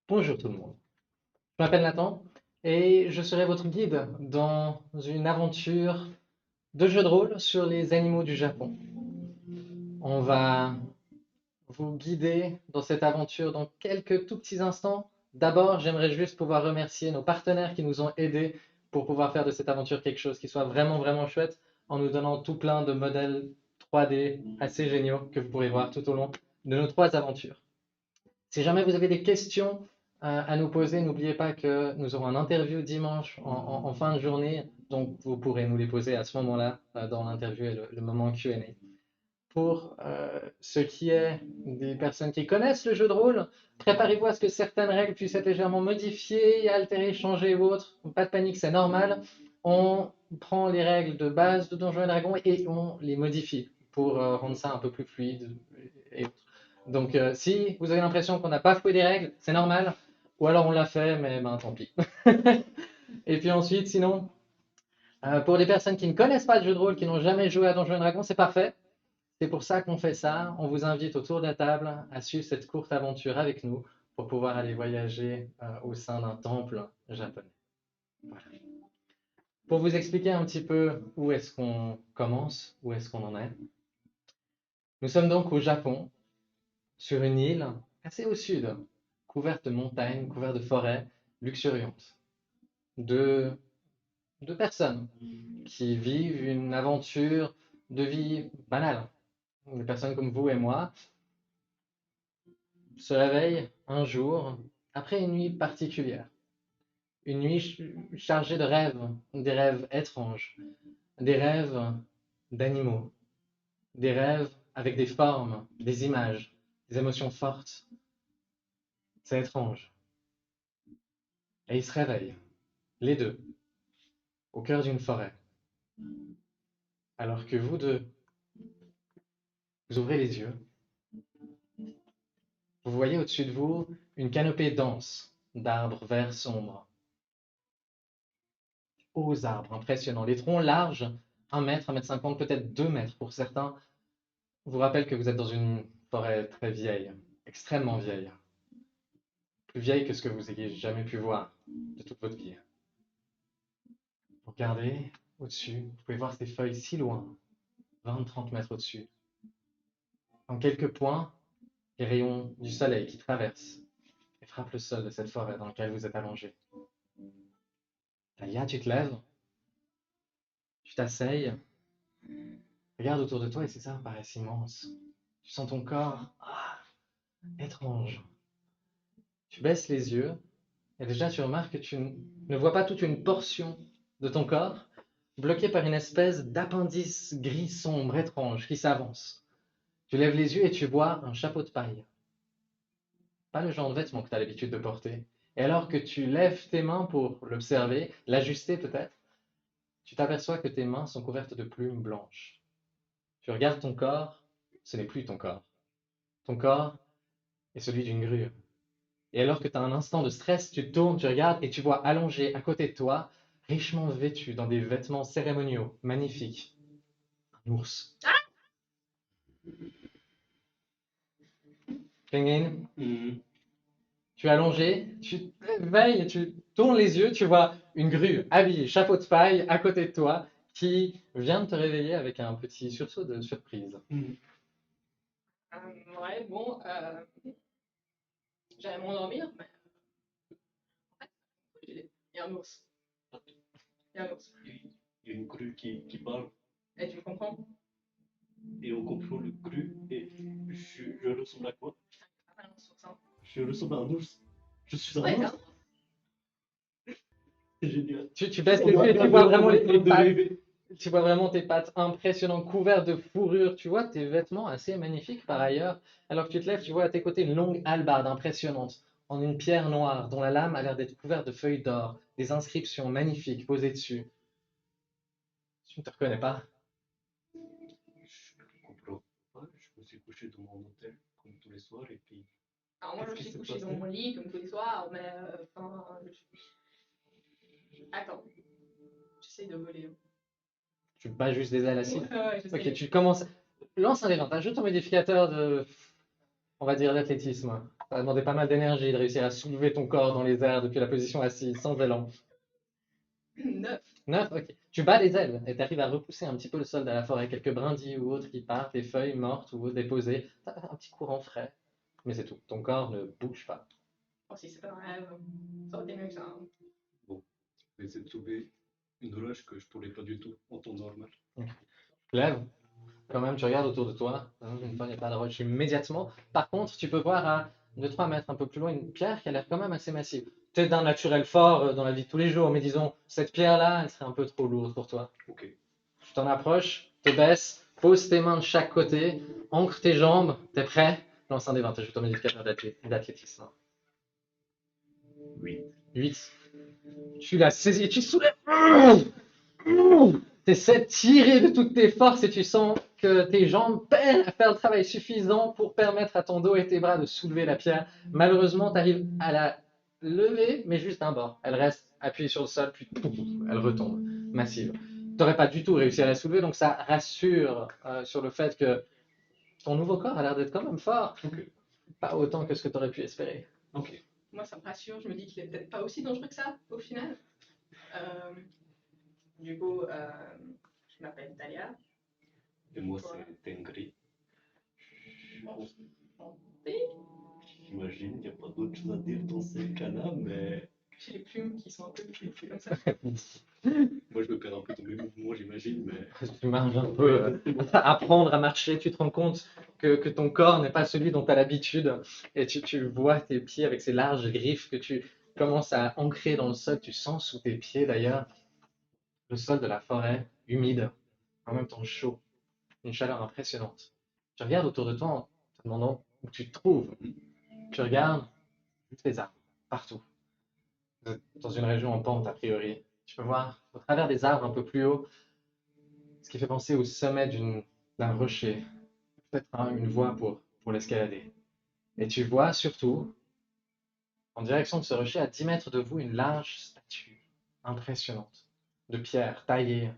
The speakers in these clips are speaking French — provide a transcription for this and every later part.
Bonjour tout le monde. Je m'appelle Nathan et je serai votre guide dans une aventure de jeu de rôle sur les animaux du Japon. On va vous guider dans cette aventure dans quelques tout petits instants. D'abord, j'aimerais juste pouvoir remercier nos partenaires qui nous ont aidés pour pouvoir faire de cette aventure quelque chose qui soit vraiment vraiment chouette en nous donnant tout plein de modèles 3D assez géniaux que vous pourrez voir tout au long de nos 3 aventures. Si jamais vous avez des questions à nous poser, n'oubliez pas que nous aurons un interview dimanche en fin de journée, donc vous pourrez nous les poser à ce moment-là dans l'interview et le moment Q&A. Pour ce qui est des personnes qui connaissent le jeu de rôle, préparez-vous à ce que certaines règles puissent être légèrement modifiées, altérées, changées ou autres. Pas de panique, c'est normal. On prend les règles de base de Donjons et Dragons et on les modifie pour rendre ça un peu plus fluide et autres. Donc si vous avez l'impression qu'on n'a pas foué des règles, c'est normal. Ou alors on l'a fait, mais ben tant pis. Et puis ensuite, sinon, pour les personnes qui ne connaissent pas le jeu de rôle, qui n'ont jamais joué à Donjons et Dragons, c'est parfait. C'est pour ça qu'on fait ça. On vous invite autour de la table à suivre cette courte aventure avec nous pour pouvoir aller voyager au sein d'un temple japonais. Voilà. Pour vous expliquer un petit peu où est-ce qu'on commence, où est-ce qu'on en est. Nous sommes donc au Japon, sur une île assez au sud, couverte de montagnes, couverte de forêts luxuriantes. Deux, deux personnes qui vivent une aventure de vie banale. Des personnes comme vous et moi, se réveille un jour après une nuit particulière. Une nuit chargée de rêves, des rêves étranges, des rêves d'animaux, des rêves avec des formes, des images, des émotions fortes. C'est étrange. Et ils se réveillent, les deux, au cœur d'une forêt. Alors que vous deux, vous ouvrez les yeux, vous voyez au-dessus de vous une canopée dense d'arbres verts sombres. Hauts arbres, impressionnants. Les troncs larges, 1 mètre, 1 mètre 50, peut-être 2 mètres pour certains, vous rappelle que vous êtes dans une forêt très vieille, extrêmement vieille, plus vieille que ce que vous ayez jamais pu voir de toute votre vie. Vous regardez au-dessus, vous pouvez voir ces feuilles si loin, 20-30 mètres au-dessus. En quelques points, les rayons du soleil qui traversent et frappent le sol de cette forêt dans laquelle vous êtes allongé. Talia, tu te lèves, tu t'asseyes, regarde autour de toi et c'est ça, paraît immense. Tu sens ton corps étrange. Tu baisses les yeux et déjà tu remarques que tu ne vois pas toute une portion de ton corps bloquée par une espèce d'appendice gris sombre étrange qui s'avance. Tu lèves les yeux et tu vois un chapeau de paille. Pas le genre de vêtement que tu as l'habitude de porter. Et alors que tu lèves tes mains pour l'observer, l'ajuster peut-être, tu t'aperçois que tes mains sont couvertes de plumes blanches. Tu regardes ton corps, ce n'est plus ton corps. Ton corps est celui d'une grue. Et alors que tu as un instant de stress, tu te tournes, tu regardes et tu vois allongé à côté de toi, richement vêtu dans des vêtements cérémoniaux, magnifiques, un ours. Penguin, tu es allongé, tu te réveilles et tu tournes les yeux, tu vois une grue habillée, chapeau de paille à côté de toi qui vient de te réveiller avec un petit sursaut de surprise. Ouais, bon, j'allais m'endormir, mais il y a un ours. Il y a un ours. Il y a une grue qui parle Et tu me comprends? et on comprend le grue et je ressemble à quoi? Ah, un ours, ça. Je ressemble à un ours. Je suis un Ouais, ours. C'est génial. Tu baisses On les est en yeux et train tu vois de- vraiment on est en train les de pattes. rêver. Tu vois vraiment tes pattes impressionnantes, couvertes de fourrure. Tu vois tes vêtements assez magnifiques par ailleurs. Alors que tu te lèves, tu vois à tes côtés une longue hallebarde impressionnante en une pierre noire dont la lame a l'air d'être couverte de feuilles d'or, des inscriptions magnifiques posées dessus. Tu ne te reconnais pas? Je ne comprends pas. Je me suis couché dans mon hôtel comme tous les soirs et puis. Alors moi, je Qu'est-ce qui suis s'est couchée dans passé? mon lit comme tous les soirs, mais enfin, attends, j'essaie de voler. Tu bats juste des ailes Ouais, acides. ouais, Ok, j'essaie. tu commences. Lance un des 20. Ajoute ton modificateur de, on va dire, d'athlétisme. Ça va demander pas mal d'énergie de réussir à soulever ton corps dans les airs depuis la position assise, sans élan. 9. 9, ok. Tu bats les ailes et tu arrives à repousser un petit peu le sol de la forêt, quelques brindilles ou autres qui partent, des feuilles mortes ou déposées. T'as un petit courant frais, mais c'est tout. Ton corps ne bouge pas. Oh, si c'est pas un rêve, ça aurait été mieux que ça. Hein. Bon, je vais essayer de trouver une roche que je pourrais pas du tout en temps normal. Tu te lèves, quand même, tu regardes autour de toi. Une fois, il n'y a pas de roche immédiatement. Par contre, tu peux voir à 2-3 mètres un peu plus loin une pierre qui a l'air quand même assez massive. Peut-être d'un naturel fort dans la vie de tous les jours, mais disons, cette pierre-là, elle serait un peu trop lourde pour toi. Ok. Tu t'en approches, te baisses, pose tes mains de chaque côté, ancre tes jambes, t'es prêt? Lance un des 20, je ton modificateur d'athlétisme. Oui. 8. Tu la saisis et tu soulèves. Tu essaies de tirer de toutes tes forces et tu sens que tes jambes peinent à faire le travail suffisant pour permettre à ton dos et tes bras de soulever la pierre. Malheureusement, tu arrives à la lever, mais juste d'un bord. Elle reste appuyée sur le sol, puis elle retombe, massive. Tu n'aurais pas du tout réussi à la soulever, donc ça rassure sur le fait que ton nouveau corps a l'air d'être quand même fort. Ok. Pas autant que ce que tu aurais pu espérer. Ok. Moi, ça me rassure. Je me dis qu'il est peut-être pas aussi dangereux que ça, au final. Euh, du coup, je m'appelle Talia. Et moi, Voilà. c'est Tengri. Et J'imagine, il n'y a pas d'autre chose à dire dans ces cas-là, mais j'ai les plumes qui sont un peu comme ça. moi, je me perds un peu dans mes mouvements, j'imagine, mais Tu marches un peu, apprendre à marcher, tu te rends compte que ton corps n'est pas celui dont tu as l'habitude et tu vois tes pieds avec ces larges griffes que tu commences à ancrer dans le sol, tu sens sous tes pieds d'ailleurs le sol de la forêt humide, en même temps chaud, une chaleur impressionnante. Tu regardes autour de toi en te demandant où tu te trouves. Tu regardes juste les arbres, partout. Vous êtes dans une région en pente a priori. Tu peux voir au travers des arbres un peu plus haut ce qui fait penser au sommet d'un rocher, peut-être une voie pour l'escalader. Et tu vois surtout, en direction de ce rocher, à 10 mètres de vous, une large statue impressionnante, de pierre taillée,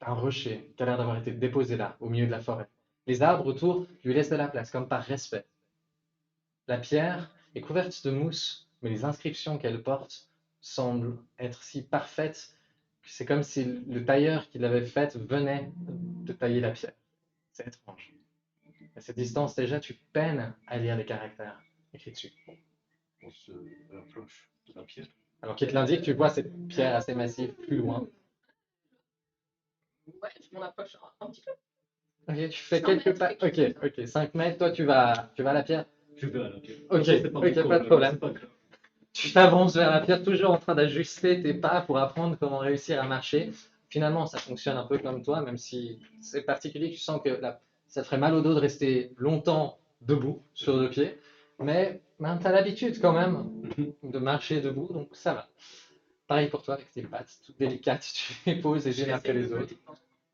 un rocher qui a l'air d'avoir été déposé là, au milieu de la forêt. Les arbres autour lui laissent de la place, comme par respect. La pierre est couverte de mousse, mais les inscriptions qu'elle porte semblent être si parfaites que c'est comme si le tailleur qui l'avait faite venait de tailler la pierre. C'est étrange. À cette distance, déjà, tu peines à lire les caractères écrits dessus. on se rapproche de la pierre. Alors qu'il te l'indique, tu vois cette pierre assez massive plus loin. Ouais, je m'en approche un petit peu. Ok, tu fais 5 quelques mètres, pas. quelque chose. Ok, 5 mètres, toi tu vas à la pierre. Je vais à la pierre. Ok, C'est pas ok, mon corps, pas de mais problème. c'est pas grave. Tu t'avances vers la pierre, toujours en train d'ajuster tes pas pour apprendre comment réussir à marcher. Finalement, ça fonctionne un peu comme toi, même si c'est particulier, tu sens que ça te ferait mal au dos de rester longtemps debout sur deux pieds. Mais ben, tu as l'habitude quand même de marcher debout, donc ça va. Pareil pour toi avec tes pattes, toutes délicates, tu les poses les unes après les autres.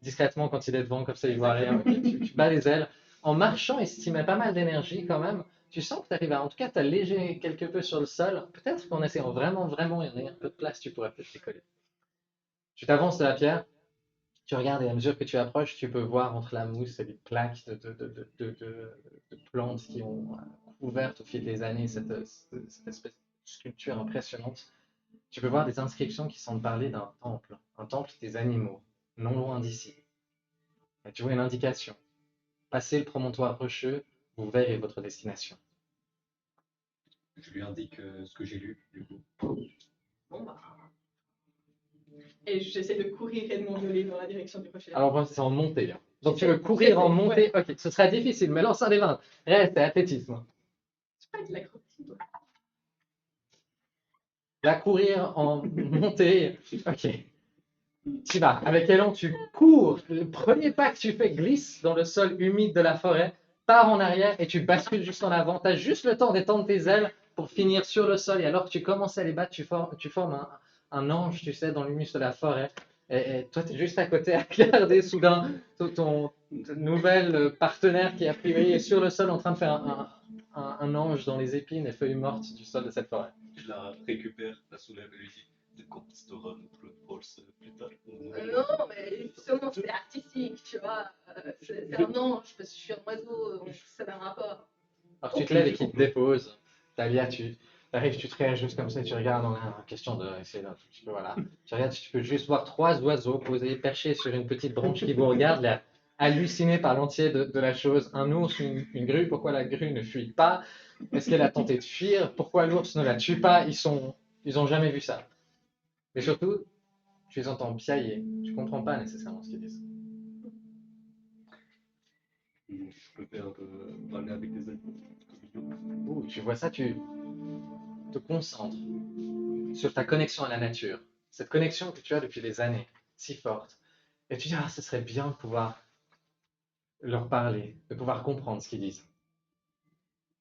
Discrètement quand il est devant, comme ça il voit rien. Ok, tu bats les ailes. En marchant, et si tu mets pas mal d'énergie quand même, tu sens que tu arrives à, en tout cas, t'alléger quelque peu sur le sol. Peut-être qu'en essayant vraiment, vraiment, il y en a un peu de place, tu pourrais peut-être décoller. Tu t'avances de la pierre, tu regardes et à mesure que tu approches, tu peux voir entre la mousse et les plaques de plantes qui ont couvert au fil des années cette espèce de sculpture impressionnante. Tu peux voir des inscriptions qui semblent parler d'un temple, un temple des animaux, non loin d'ici. Et tu vois une indication. Passez le promontoire rocheux, vous verrez votre destination. Je lui indique ce que j'ai lu, du coup. Bon, bah. Et j'essaie de courir et de m'envoler dans la direction du rocher. Alors, c'est en montée. Hein. Donc, tu veux courir en montée? Ouais. Ok, ce sera difficile, mais lance un des 20. Reste, c'est athlétisme. C'est pas de l'acrobatie, toi. Là, courir en montée. Ok. Tu vas. Avec élan, tu cours. Le premier pas que tu fais glisse dans le sol humide de la forêt, part en arrière et tu bascules juste en avant. Tu as juste le temps d'étendre tes ailes pour finir sur le sol. Et alors que tu commences à les battre, tu formes un ange, tu sais, dans l'humus de la forêt. Et toi, tu es juste à côté à regarder soudain ton nouvel partenaire qui, a priori, est sur le sol en train de faire un ange dans les épines et feuilles mortes du sol de cette forêt. Je la récupère, la soulève et lui dis de quand restera notre force plus tard. Non, mais justement, c'est artistique, tu vois. C'est un ange, parce que je suis un oiseau, donc ça n'a un rapport. Alors tu te Ok, lèves et j'ai qu'il te compris. dépose. Talia, tu arrives, tu te réajustes comme ça et tu regardes en question de essayer d'un tout petit peu, voilà. Tu regardes, tu peux juste voir trois oiseaux posés, perchés sur une petite branche qui vous regardent, l'air hallucinés par l'entier de la chose. Un ours, une grue, pourquoi la grue ne fuit pas? Est-ce qu'elle a tenté de fuir? Pourquoi l'ours ne la tue pas? Ils ont jamais vu ça. Mais surtout, tu les entends piailler. Tu comprends pas nécessairement ce qu'ils disent. Je préfère parler avec des animaux. Ouh, tu vois ça, tu te concentres sur ta connexion à la nature. Cette connexion que tu as depuis des années, si forte. Et tu dis, ah, ce serait bien de pouvoir leur parler, de pouvoir comprendre ce qu'ils disent.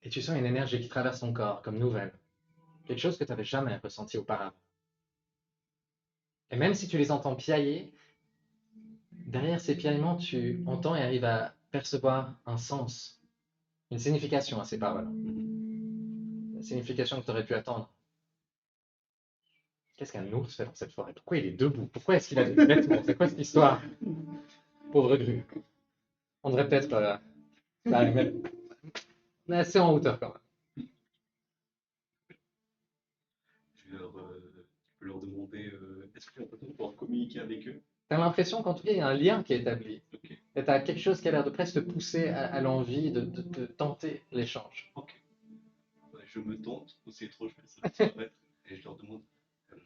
Et tu sens une énergie qui traverse ton corps comme nouvelle. Quelque chose que tu n'avais jamais ressenti auparavant. Et même si tu les entends piailler, derrière ces piaillements, tu entends et arrives à percevoir un sens, une signification à ces paroles. La signification que tu aurais pu attendre. Qu'est-ce qu'un ours fait dans cette forêt? Pourquoi il est debout? Pourquoi est-ce qu'il a des vêtements? C'est quoi cette histoire? Pauvre grue. On devrait peut-être la mettre assez en hauteur quand même. Je vais leur demander est-ce que j'ai l'impression de pouvoir communiquer avec eux? Tu as l'impression qu'en tout cas, il y a un lien qui est établi. Ok, Et tu as quelque chose qui a l'air de presque te pousser à l'envie de tenter l'échange. ok. Ouais, je me tente, aussi trop, je vais essayer de disparaître. Et je leur demande euh,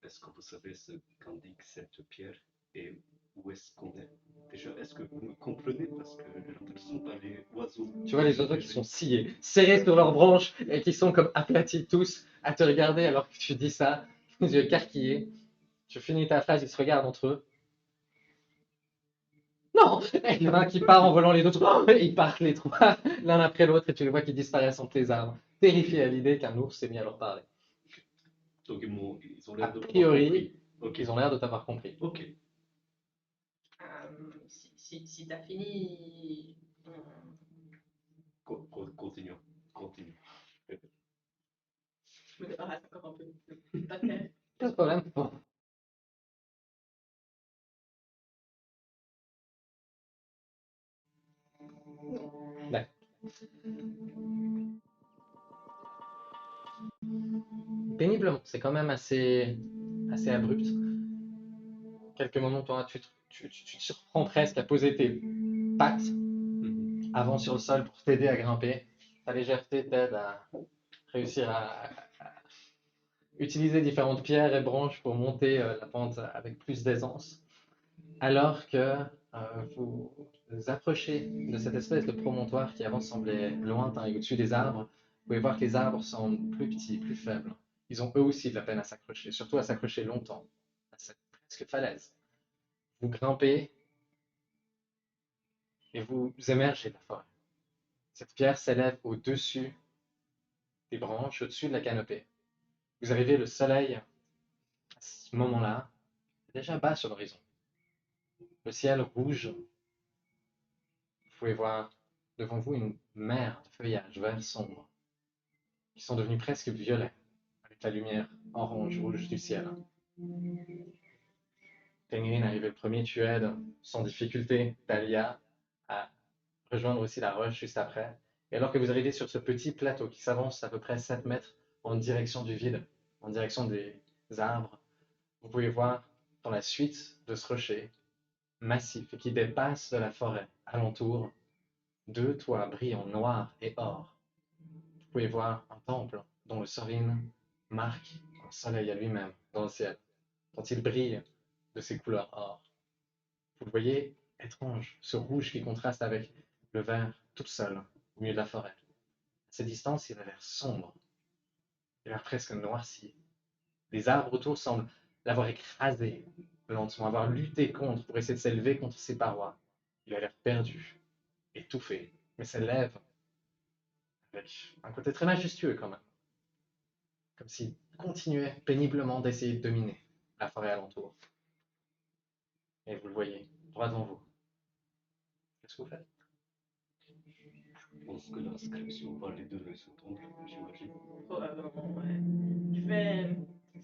est-ce que vous savez ce qu'indique cette pierre et où est-ce qu'on est? Déjà, est-ce que vous me comprenez? Parce que j'ai l'impression par les oiseaux. Tu vois les oiseaux qui sont sciés, serrés sur leurs branches et qui sont comme aplatis tous à te regarder alors que tu dis ça, les yeux écarquillés. Tu finis ta phrase, ils se regardent entre eux. Non! Et il y en a un qui part en volant, les autres, oh, et ils partent les trois, l'un après l'autre, et tu les vois qui disparaissent entre les arbres, terrifiés à l'idée qu'un ours s'est mis à leur parler. Donc ils ont A l'air de m'avoir priori, compris. Ok, ils ont l'air de t'avoir compris. ok. Si t'as fini, Continuons. Continue. je me débarrasse encore un peu de ta terre. Pas de problème. Bon. D'accord. Péniblement, c'est quand même assez abrupt. Quelques moments, toi, tu te surprends presque à poser tes pattes avant sur le sol pour t'aider à grimper. Ta légèreté t'aide à réussir à utiliser différentes pierres et branches pour monter la pente avec plus d'aisance. Alors que vous approchez de cette espèce de promontoire qui avant semblait lointain et au-dessus des arbres, vous pouvez voir que les arbres semblent plus petits, plus faibles. Ils ont eux aussi de la peine à s'accrocher, surtout à s'accrocher longtemps à cette presque falaise. Vous grimpez et vous émergez de la forêt. Cette pierre s'élève au-dessus des branches, au-dessus de la canopée. Vous arrivez, le soleil, à ce moment-là, est déjà bas sur l'horizon. Le ciel rouge, vous pouvez voir devant vous une mer de feuillages vert sombre, qui sont devenus presque violets, avec la lumière orange-rouge du ciel. Penguin arrivé le premier, tu aides sans difficulté Talia à rejoindre aussi la roche juste après. Et alors que vous arrivez sur ce petit plateau qui s'avance à peu près 7 mètres en direction du vide, en direction des arbres, vous pouvez voir dans la suite de ce rocher massif et qui dépasse de la forêt alentour deux toits brillants noir et or. Vous pouvez voir un temple dont le sorin marque un soleil à lui-même dans le ciel, quand il brille de ses couleurs or. Vous le voyez étrange, ce rouge qui contraste avec le vert tout seul au milieu de la forêt. À cette distance, il a l'air sombre, il a l'air presque noirci. Les arbres autour semblent l'avoir écrasé lentement, avoir lutté contre pour essayer de s'élever contre ses parois. Il a l'air perdu, étouffé, mais s'élève avec un côté très majestueux quand même, comme s'il continuait péniblement d'essayer de dominer la forêt alentour. Et vous le voyez, droit devant vous. Qu'est-ce que vous faites? Je pense que l'inscription va les donner ce temple, j'imagine. Probablement, ouais. Je vais. Ça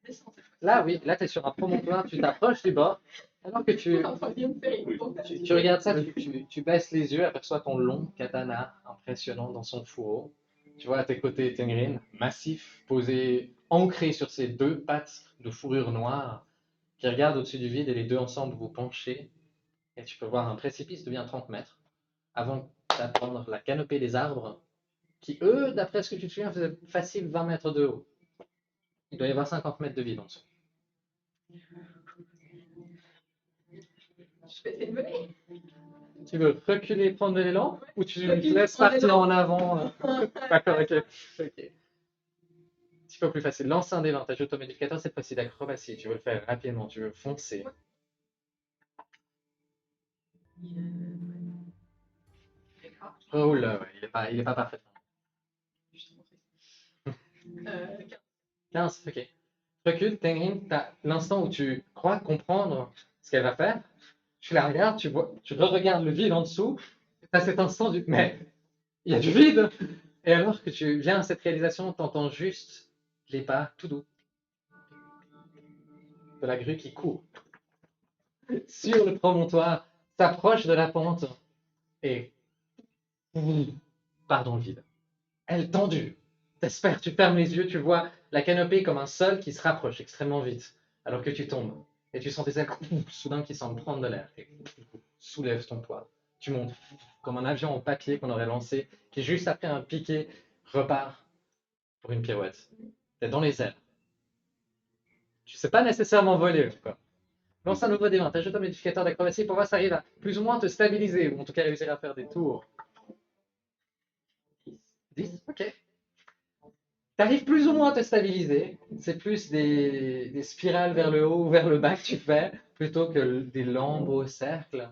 descend cette fois-ci. Là, oui, là, tu es sur un promontoire, tu t'approches du bord, Alors que tu, En troisième série. Oui. tu regardes ça, tu baisses les yeux, aperçois ton long katana impressionnant dans son fourreau. Tu vois à tes côtés Tengrin, massif, posé, ancré sur ses deux pattes de fourrure noire, qui regarde au-dessus du vide et les deux ensemble vous penchez. Et tu peux voir un précipice de bien 30 mètres avant d'atteindre la canopée des arbres qui, eux, d'après ce que tu te souviens, faisaient facile 20 mètres de haut. Il doit y avoir 50 mètres de vide en dessous. Je vais essayer de voler. Tu veux reculer, prendre de l'élan ou tu te Reculer, laisses prendre partir l'élan. en avant D'accord, ok. Ok. Petit peu plus facile. Lance un des 20. T'ajoutes ton modificateur cette fois-ci d'acrobatie. Tu veux le faire rapidement, tu veux foncer. Oh là, ouais, il est pas parfait. Je te montre. 15, ok. Recule, Tengrin, t'as l'instant où tu crois comprendre ce qu'elle va faire. Tu la regardes, tu vois, tu re-regardes le vide en dessous. T'as cet instant du. Mais il y a du vide! Et alors que tu viens à cette réalisation, t'entends juste les pas tout doux de la grue qui court sur le promontoire, s'approche de la pente et part dans le vide. Elle tendue. T'espères, tu fermes les yeux, tu vois la canopée comme un sol qui se rapproche extrêmement vite, alors que tu tombes. Et tu sens tes ailes soudain qui semblent prendre de l'air. Et soulève ton poids. Tu montes comme un avion en papier qu'on aurait lancé, qui juste après un piqué repart pour une pirouette. T'es dans les airs. Tu sais pas nécessairement voler, quoi. Lance un nouveau D20, t'ajoutes un modificateur d'acrobatie pour voir si ça arrive à plus ou moins te stabiliser, ou en tout cas réussir à faire des tours. 10, ok. T'arrives plus ou moins à te stabiliser. C'est plus des spirales vers le haut ou vers le bas que tu fais, plutôt que des lambeaux cercles.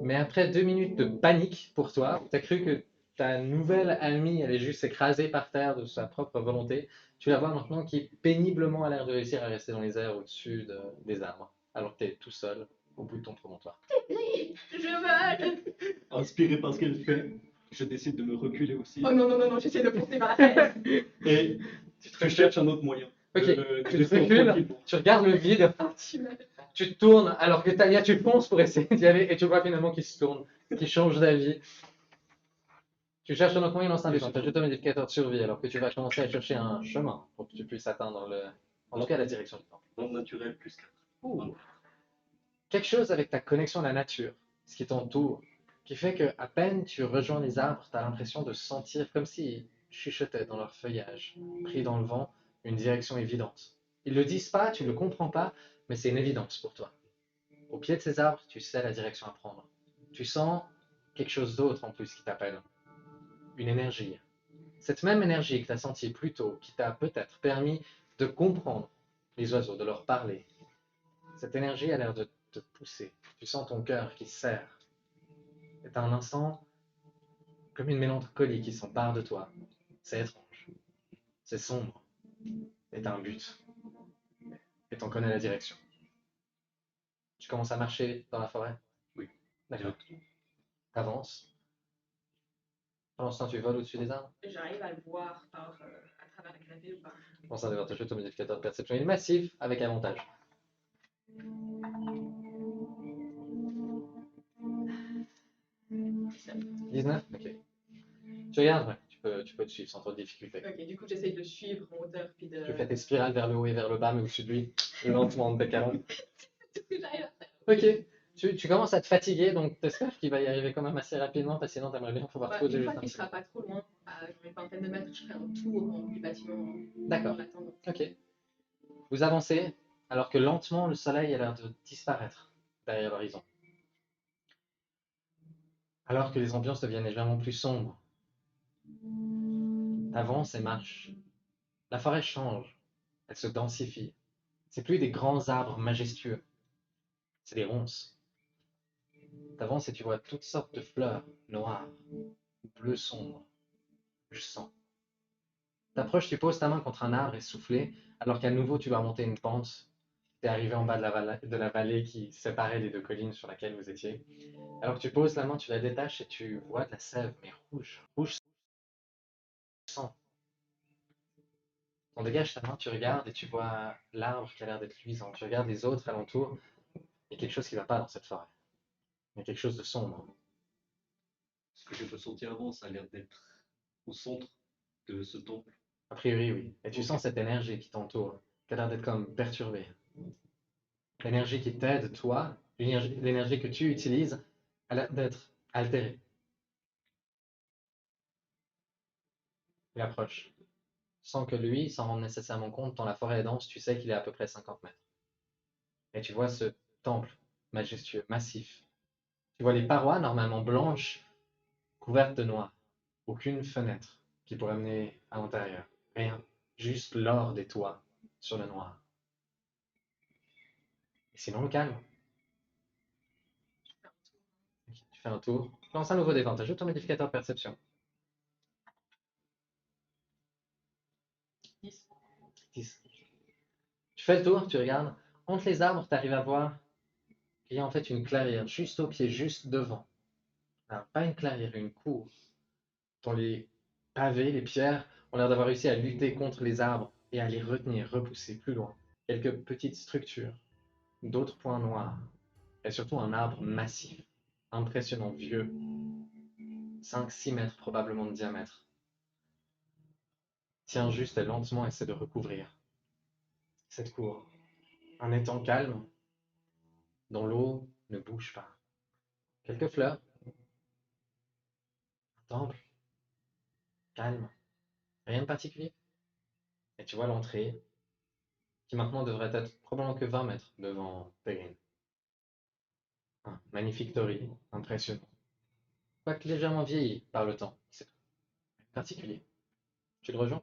Mais après 2 minutes de panique pour toi, où t'as cru que ta nouvelle amie allait juste s'écraser par terre de sa propre volonté, tu la vois maintenant qui péniblement a l'air de réussir à rester dans les airs au-dessus des arbres, alors que t'es tout seul au bout de ton promontoire. Je vole. Inspiré par ce qu'elle fait, je décide de me reculer aussi. Oh non, non, non, non, j'essaie de foncer vers la tête. Et je cherche un autre moyen. Ok, de tu te rester recules, tranquillement. tu regardes le vide, Tu m'as- tu te tournes, alors que Talia, tu fonces pour essayer d'y aller, et tu vois finalement qu'il se tourne, qu'il change d'avis. Tu cherches un autre moyen dans ce temps, tu ajoutes un modificateur de survie, alors que tu vas commencer à chercher un chemin pour que tu puisses atteindre en tout cas la direction du temple. Monde naturel plus 4. Ouh. Quelque chose avec ta connexion à la nature, ce qui t'entoure, qui fait que à peine tu rejoins les arbres, tu as l'impression de sentir comme s'ils chuchotaient dans leur feuillage, pris dans le vent, une direction évidente. Ils le disent pas, tu le comprends pas, mais c'est une évidence pour toi. Au pied de ces arbres, tu sais la direction à prendre. Tu sens quelque chose d'autre en plus qui t'appelle. Une énergie. Cette même énergie que tu as sentie plus tôt, qui t'a peut-être permis de comprendre les oiseaux, de leur parler. Cette énergie a l'air de te pousser. Tu sens ton cœur qui serre. Et t'as un instant comme une mélancolie qui s'empare de toi. C'est étrange. C'est sombre. Et t'as un but. Et t'en connais la direction. Tu commences à marcher dans la forêt. Oui. D'accord. T'avances. Pendant ce temps, tu voles au-dessus des arbres. J'arrive à le voir à travers la canopée ou pas. Bon, ça devrait te ton modificateur de perception. Il est massif avec avantage. 19. Ok. Tu regardes, ouais. Tu peux te suivre sans trop de difficulté. Ok, du coup, j'essaye de le suivre en hauteur puis de. Tu fais tes spirales vers le haut et vers le bas, mais au-dessus de lui, lentement en te décalant. C'est ce que j'arrive à faire. Ok. Tu commences à te fatiguer, donc t'espères qu'il va y arriver quand même assez rapidement, parce que sinon t'aimerais bien pouvoir te Bah, poser une juste fois un qu'il petit sera peu. pas trop loin, à genre une vingtaine de mètres, je ferai un tour du bâtiment en D'accord. l'attendant. Ok. Vous avancez, alors que lentement le soleil a l'air de disparaître derrière l'horizon. Alors que les ambiances deviennent légèrement plus sombres. T'avances et marches. La forêt change. Elle se densifie. C'est plus des grands arbres majestueux. C'est des ronces. T'avances et tu vois toutes sortes de fleurs noires, bleu sombre, du sang. T'approches, tu poses ta main contre un arbre essoufflé, alors qu'à nouveau tu dois remonter une pente. T'es arrivé en bas de la vallée qui séparait les deux collines sur laquelle vous étiez. Alors que tu poses la main, tu la détaches et tu vois de la sève, mais rouge, rouge sang. On dégage ta main, tu regardes et tu vois l'arbre qui a l'air d'être luisant. Tu regardes les autres alentours. Il y a quelque chose qui ne va pas dans cette forêt. Il y a quelque chose de sombre. Ce que j'ai ressenti avant, ça a l'air d'être au centre de ce temple. A priori, oui. Et tu Ok. sens cette énergie qui t'entoure, qui a l'air d'être comme perturbée. L'énergie qui t'aide, toi, l'énergie que tu utilises, a l'air d'être altérée. Il approche. Sans que lui s'en rende nécessairement compte, dans la forêt dense, tu sais qu'il est à peu près 50 mètres. Et tu vois ce temple majestueux, massif. Tu vois les parois normalement blanches, couvertes de noir. Aucune fenêtre qui pourrait mener à l'intérieur. Rien. Juste l'or des toits sur le noir. Et sinon, le calme. Ok, tu fais un tour. Lance un nouveau dévant. Ajoute ton modificateur de perception. 10. 10. Tu fais le tour, tu regardes. Entre les arbres, tu arrives à voir qu'il y a en fait une clairière juste au pied, juste devant. Alors, pas une clairière, une cour. Dont les pavés, les pierres, ont l'air d'avoir réussi à lutter contre les arbres et à les retenir, repousser plus loin. Quelques petites structures, d'autres points noirs, et surtout un arbre massif, impressionnant, vieux, 5-6 mètres probablement de diamètre. Tient juste et lentement essaie de recouvrir cette cour. Un étang calme, dont l'eau ne bouge pas. Quelques fleurs, un temple, calme, rien de particulier. Et tu vois l'entrée, qui maintenant devrait être probablement que 20 mètres devant Perrine. Un magnifique torii, impressionnant. Quoique légèrement vieilli par le temps, c'est particulier. Tu le rejoins?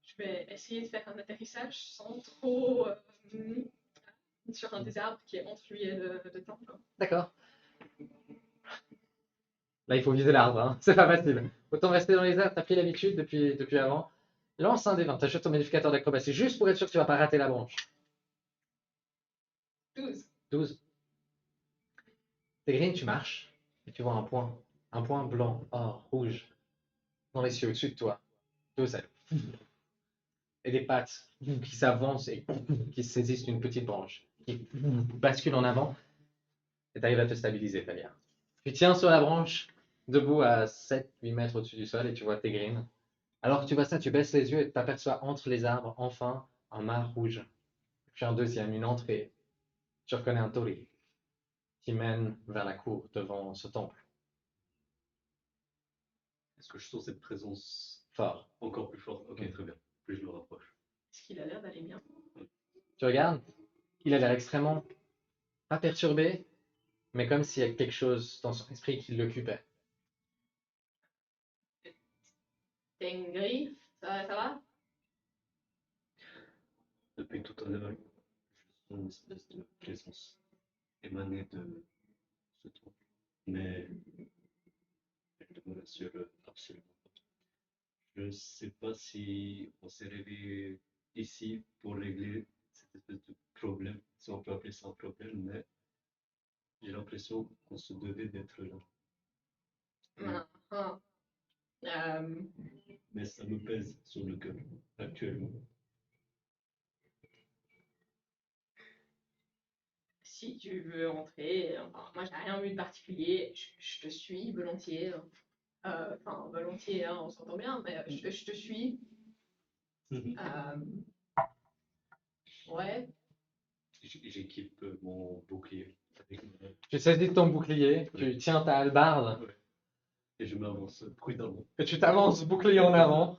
Je vais essayer de faire un atterrissage sans trop sur un des arbres qui est entre lui et le temple. D'accord. Là, il faut viser l'arbre, hein. C'est pas facile. Autant rester dans les airs, t'as pris l'habitude depuis avant. Lance un des 20, t'achètes ton modificateur d'acrobatie juste pour être sûr que tu vas pas rater la branche. 12. 12. Tégrine, tu marches et tu vois un point blanc, or, rouge, dans les cieux au-dessus de toi. Deux ailes. Et des pattes qui s'avancent et qui saisissent une petite branche, qui bascule en avant et t'arrives à te stabiliser, Talia. Tu tiens sur la branche, debout à 7-8 mètres au-dessus du sol et tu vois Tégrine. Alors que tu vois ça, tu baisses les yeux et t'aperçois entre les arbres, enfin, un mât rouge. Puis un deuxième, une entrée. Tu reconnais un torii qui mène vers la cour devant ce temple. Est-ce que je sens cette présence Fort. encore plus forte? Ok, très bien. Plus je me rapproche. Est-ce qu'il a l'air d'aller bien? Tu regardes, il a l'air extrêmement, pas perturbé, mais comme s'il y a quelque chose dans son esprit qui l'occupait. Tengri, ça va? Depuis tout à l'heure, je sens une espèce de présence émanée de ce temple. Mais elle ne me rassure absolument pas. Je ne sais pas si on s'est réveillé ici pour régler cette espèce de problème, si on peut appeler ça un problème, mais j'ai l'impression qu'on se devait d'être là. Ah, ah. Mais ça me pèse sur le cœur actuellement. Si tu veux entrer, enfin, moi j'ai rien vu de particulier, je te suis volontiers. Enfin, volontiers, hein, on s'entend bien, mais je te suis. Ouais, J'équipe mon bouclier avec Tu saisis ton bouclier, tu tiens ta hallebarde, ouais. Et je m'avance prudemment. et tu t'avances bouclier en avant,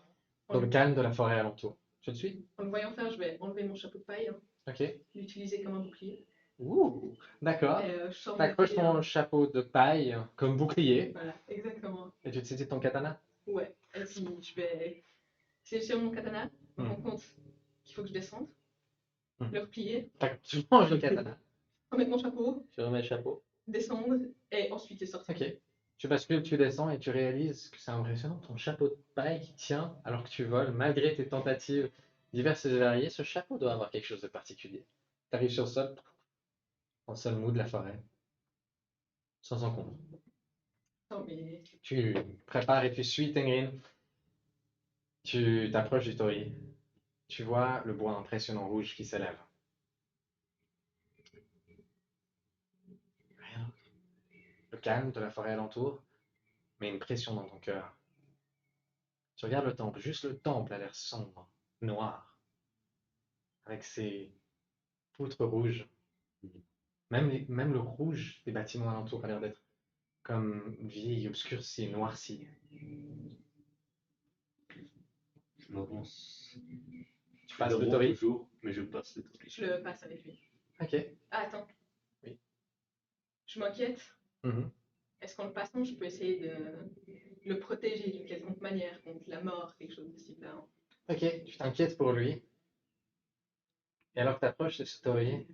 dans le en, calme de la forêt alentour. Tu le suis? en le voyant faire, je vais enlever mon chapeau de paille, hein, Ok. l'utiliser comme un bouclier. Ouh, d'accord. Et je sors mon T'accroches épée, ton chapeau de paille comme bouclier, voilà, exactement. et tu te saisis ton katana. Ouais, et puis je vais. C'est sur mon katana, je me rends compte qu'il faut que je descende, le replier, Tu manges le katana. remettre mon chapeau, Tu remets le chapeau. descendre, et ensuite sortir. Ok. Tu bascules, tu descends et tu réalises que c'est impressionnant. Ton chapeau de paille qui tient alors que tu voles, malgré tes tentatives diverses et variées, ce chapeau doit avoir quelque chose de particulier. Tu arrives sur le sol, en sol mou de la forêt, sans encombre. Non, mais Tu prépares et tu suis Tengrin. Tu t'approches du torii. Tu vois le bois impressionnant rouge qui s'élève. calme de la forêt alentour, mais une pression dans ton cœur. Tu regardes le temple, juste le temple a l'air sombre, noir, avec ses poutres rouges. Même le rouge des bâtiments alentours a l'air d'être comme vieilli, obscurci, noirci. Je m'avance. Tu passes le Prudemment Tori? toujours, mais je passe le Tori. Je le passe avec lui. Ok. Ah, attends. Oui. Je m'inquiète. Mhm. Est-ce qu'en le passant, je peux essayer de le protéger d'une quelconque manière contre la mort, quelque chose de ce type-là? Ok, tu t'inquiètes pour lui. Et alors que tu approches de ce Tori,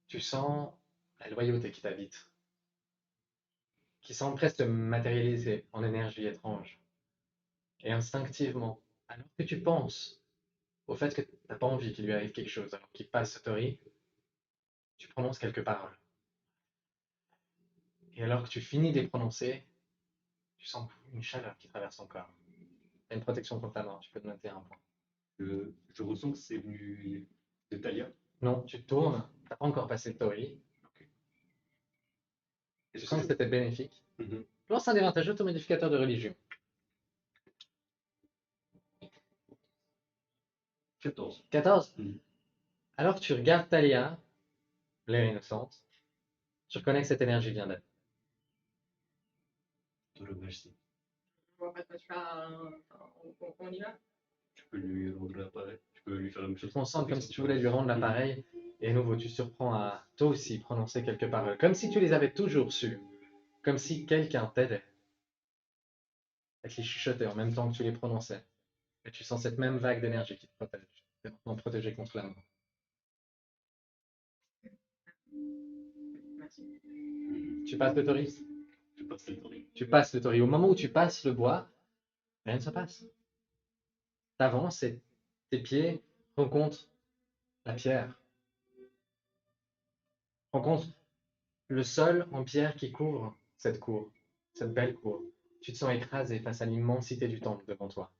tu sens la loyauté qui t'habite, qui semble presque se matérialiser en énergie étrange. Et instinctivement, alors que tu penses au fait que tu n'as pas envie qu'il lui arrive quelque chose, alors qu'il passe ce Tori, tu prononces quelques paroles. Et alors que tu finis de les prononcer, tu sens une chaleur qui traverse ton corps. Tu as une protection contre la mort, tu peux te noter un point. Je ressens que c'est venu de Talia. Non, tu tournes, tu n'as pas encore passé le Tori, Ok. tu Est-ce sens que que c'était bénéfique. Mhm. Lance un désavantage automodificateur de religion. 14. 14. Mhm. Alors que tu regardes Talia, l'air innocente, tu reconnais que cette énergie vient d'elle. Je te remercie. Je vois pas de quoi tu parles. Enfin, on y va? Tu peux lui rendre l'appareil. Tu peux lui faire la même Tu chose. te concentres comme si tu voulais lui rendre l'appareil, et à nouveau, tu surprends à toi aussi prononcer quelques paroles, comme si tu les avais toujours sues, comme si quelqu'un t'aidait à te les chuchoter en même temps que tu les prononçais. Et tu sens cette même vague d'énergie qui te protège. Tu es maintenant protégé contre la mort. Merci. Tu passes le Tori. Je passe le Tori. Tu passes le Tori. Au moment où tu passes le bois, rien ne se passe. Tu avances et tes pieds rencontrent la pierre. Rencontrent le sol en pierre qui couvre cette cour, cette belle cour. Tu te sens écrasé face à l'immensité du temple devant toi.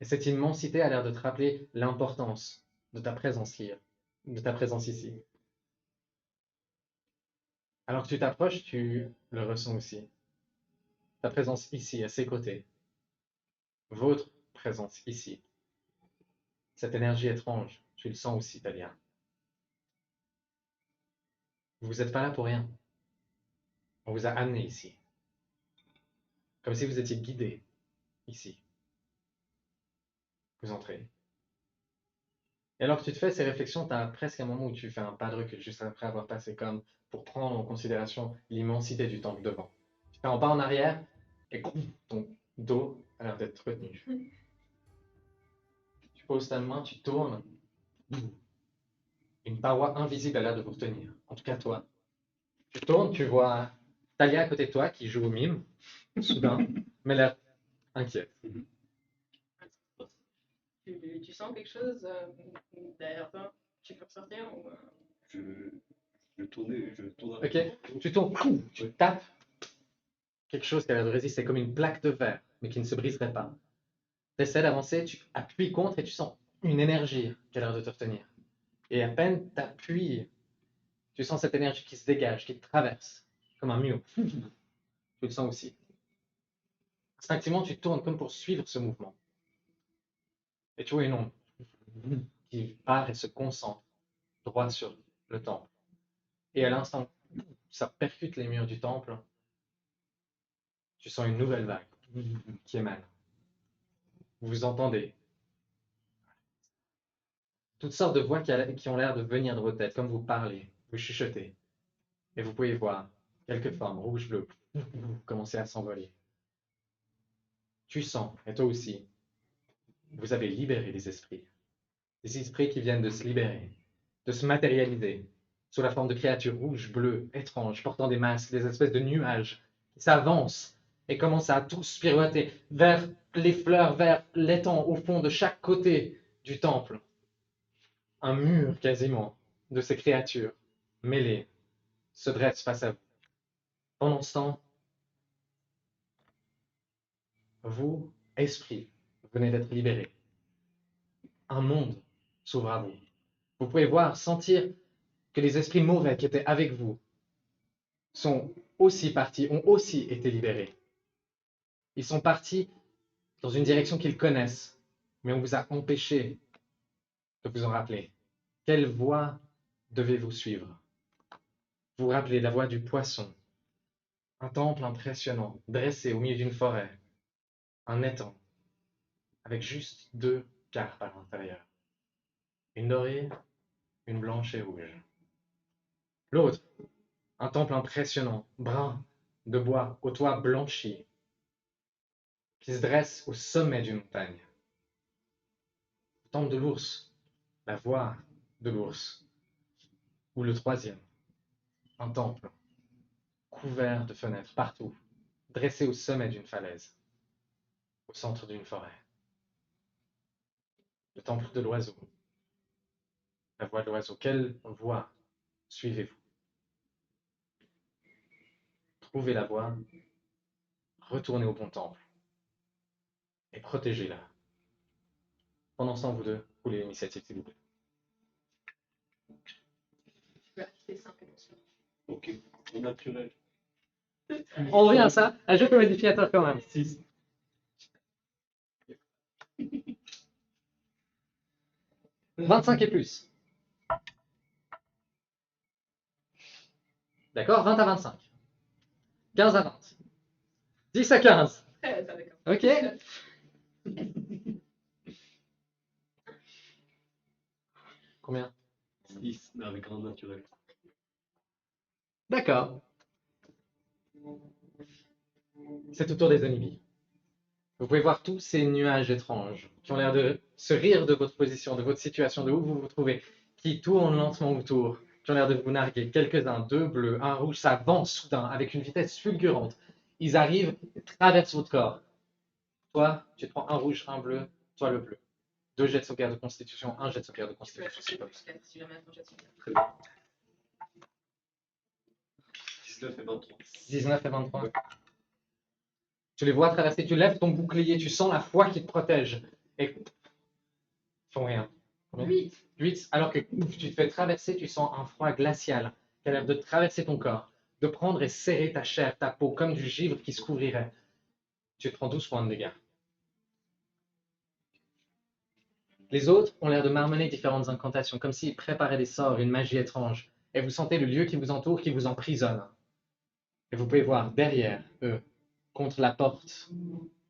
Et cette immensité a l'air de te rappeler l'importance de ta présence hier, de ta présence ici. Alors que tu t'approches, tu le ressens aussi. Ta présence ici, à ses côtés. Votre présence ici. Cette énergie étrange, tu le sens aussi, Talia. Vous n'êtes pas là pour rien. On vous a amené ici. Comme si vous étiez guidé ici. Vous entrez. Et alors que tu te fais ces réflexions, tu as presque un moment où tu fais un pas de recul, juste après avoir passé comme pour prendre en considération l'immensité du temple devant. Tu fais un pas en arrière et ton dos a l'air d'être retenu. Tu poses ta main, tu tournes. Une paroi invisible a l'air de vous retenir. En tout cas, toi. Tu tournes, tu vois Talia à côté de toi qui joue au mime, soudain, mais l'air inquiète. Tu sens quelque chose derrière toi? Tu peux ressortir ou... Je tourne. Ok, tu tournes, tu tapes quelque chose qui a l'air de résister, comme une plaque de verre, mais qui ne se briserait pas. Tu essaies d'avancer, tu appuies contre et tu sens une énergie qui a l'air de te retenir. Et à peine tu appuies, tu sens cette énergie qui se dégage, qui te traverse, comme un mur. Tu le sens aussi. Instinctivement, tu tournes comme pour suivre ce mouvement. Et tu vois une ombre qui part et se concentre droit sur le temple. Et à l'instant, ça percute les murs du temple. Tu sens une nouvelle vague qui émane. Vous entendez toutes sortes de voix qui ont l'air de venir de vos têtes, comme vous parlez, vous chuchotez. Et vous pouvez voir quelques formes rouges, bleues, commencer à s'envoler. Tu sens, et toi aussi, vous avez libéré les esprits. Des esprits qui viennent de se libérer, de se matérialiser, sous la forme de créatures rouges, bleues, étranges, portant des masques, des espèces de nuages, qui s'avancent et commencent à tous pirouetter vers les fleurs, vers l'étang, au fond de chaque côté du temple. Un mur quasiment de ces créatures mêlées se dresse face à vous. Pendant ce temps, vous, esprits, venez d'être libérés. Un monde s'ouvre à vous. Vous pouvez voir, sentir que les esprits mauvais qui étaient avec vous sont aussi partis, ont aussi été libérés. Ils sont partis dans une direction qu'ils connaissent, mais on vous a empêché de vous en rappeler. Quelle voie devez-vous suivre? Vous vous rappelez la voie du poisson, un temple impressionnant, dressé au milieu d'une forêt, un étang, avec juste 2 carpes à l'intérieur. Une dorée, une blanche et rouge. L'autre, un temple impressionnant, brun, de bois, au toit blanchi, qui se dresse au sommet d'une montagne. Le temple de l'ours, la voie de l'ours. Ou le troisième, un temple, couvert de fenêtres partout, dressé au sommet d'une falaise, au centre d'une forêt. Le temple de l'oiseau, la voie de l'oiseau. Quelle voie suivez-vous? Trouvez la voie, retournez au bon temple et protégez-la. Pendant ce temps, vous deux, roulez l'initiative, s'il vous plaît. Tu peux activer 5 émotions. Ok, au naturel. On revient à ça, ajoute le modificateur quand même. 6. « 25 et plus. D'accord, 20 à 25. 15 à 20. 10 à 15. 13 avec un. Ok. Combien? 6, mais avec un naturel. D'accord. C'est au tour des Onibis. Vous pouvez voir tous ces nuages étranges qui ont l'air de se rire de votre position, de votre situation, de où vous vous trouvez, qui tournent lentement autour, qui ont l'air de vous narguer. Quelques-uns, 2 bleus, un rouge, ça avance soudain avec une vitesse fulgurante. Ils arrivent, traversent votre corps. Toi, tu te prends un rouge, un bleu, toi le bleu. 2 jets de sauvegarde de constitution, un jet de sauvegarde de Tu peux constitution. afficher plus 4 si jamais un jet de sauvegarde. Très bien. 19 et 23. 19 et 23. Tu les vois traverser, tu lèves ton bouclier, tu sens la foi qui te protège. Et ils font rien. Combien? 8. 8, alors que tu te fais traverser, tu sens un froid glacial qui a l'air de traverser ton corps, de prendre et serrer ta chair, ta peau, comme du givre qui se couvrirait. Tu te prends 12 points de dégâts. Les autres ont l'air de marmonner différentes incantations, comme s'ils préparaient des sorts, une magie étrange. Et vous sentez le lieu qui vous entoure, qui vous emprisonne. Et vous pouvez voir derrière eux, contre la porte,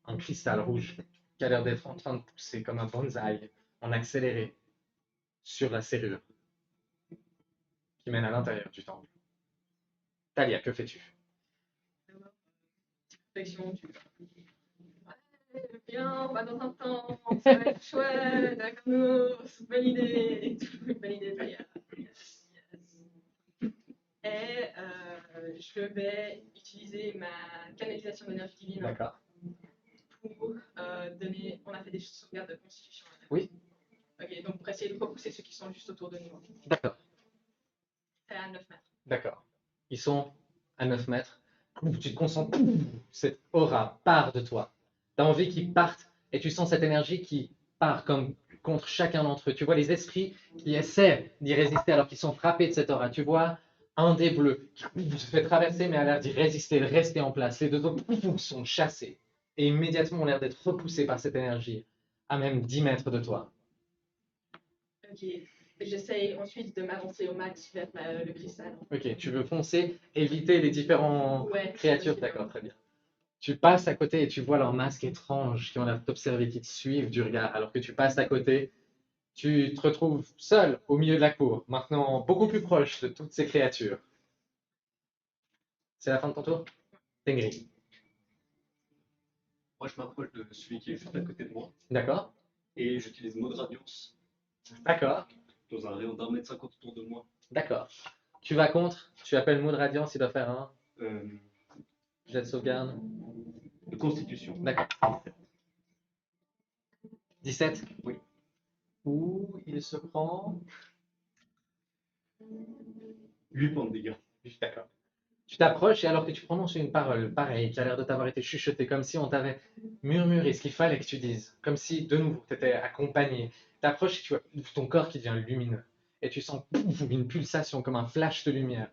un cristal rouge qui a l'air d'être en train de pousser comme un bonsaï en accéléré sur la serrure qui mène à l'intérieur du temple. Talia, que fais-tu? Réflexion, tu. Ouais, viens, on va dans un temps, ça va être chouette, d'accord, bonne idée, bonne idée, Talia. Yes, yes. Et je vais utiliser ma canalisation d'énergie divine D'accord. pour donner. On a fait des sauvegardes de constitution. Oui. Ok, donc pour essayer de repousser ceux qui sont juste autour de nous. D'accord. C'est à 9 mètres. D'accord. Ils sont à 9 mètres. Tu te concentres. Cette aura part de toi. Tu as envie qu'ils partent et tu sens cette énergie qui part comme contre chacun d'entre eux. Tu vois les esprits qui essaient d'y résister alors qu'ils sont frappés de cette aura. Tu vois un des bleus qui se fait traverser mais a l'air d'y résister, de rester en place. Les deux autres sont chassés et immédiatement ont l'air d'être repoussés par cette énergie à même 10 mètres de toi. Ok. J'essaye ensuite de m'avancer au max vers le cristal. Ok, tu veux foncer, éviter les différents Ouais, créatures, c'est d'accord, très bien. Tu passes à côté et tu vois leurs masques étranges qui ont l'air de t'observer, qui te suivent du regard, alors que tu passes à côté, tu te retrouves seul au milieu de la cour, maintenant beaucoup plus proche de toutes ces créatures. C'est la fin de ton tour? Tengri. Moi, je m'approche de celui qui est juste à côté de moi D'accord, et j'utilise mode radiance d'accord, dans un rayon d'1 mètre 50 autour de moi. d'accord. Tu vas contre, tu appelles Mood Radiance, il doit faire un Euh, jet de sauvegarde. de constitution. D'accord. 17? Oui. Où il se prend 8 points de dégâts. D'accord. Tu t'approches et alors que tu prononces une parole pareille, qui a l'air de t'avoir été chuchotée, comme si on t'avait murmuré ce qu'il fallait que tu dises, comme si de nouveau tu étais accompagné, t'approches et tu vois ton corps qui devient lumineux et tu sens pouf, une pulsation comme un flash de lumière.